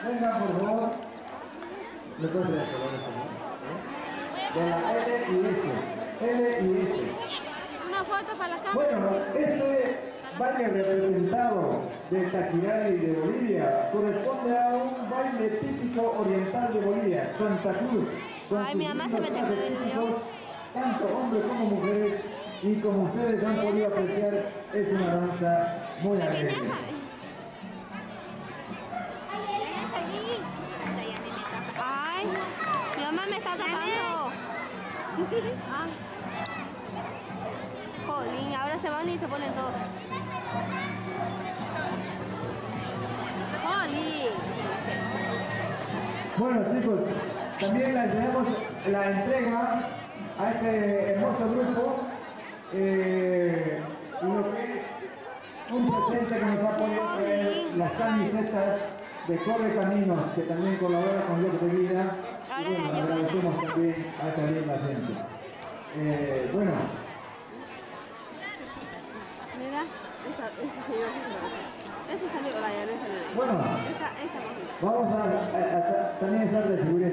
Venga, por favor. ¿Me puedes leer, por favor? De la L y S. L y S. Una foto para la cámara. Bueno, este baile representado de Taquirari de Bolivia corresponde a un baile típico oriental de Bolivia, Santa Cruz. Ay, mi mamá se mete con el león. Tanto hombres como mujeres, y como ustedes han podido apreciar, es una danza muy alegre. Ay, mi mamá me está tapando. Ah. Jolín, ahora se van y se ponen todos. Jolín. Bueno, chicos, también les damos la entrega a este hermoso grupo lo que es un presente que nos va a poner las camisetas de Corre Caminos, que también colabora con Dios de Vida. Ahora y bueno, la agradecemos también a esta linda gente. Bueno. Mira, este señor. Este salió, vaya, no salió. Bueno, vamos a también estar de seguridad.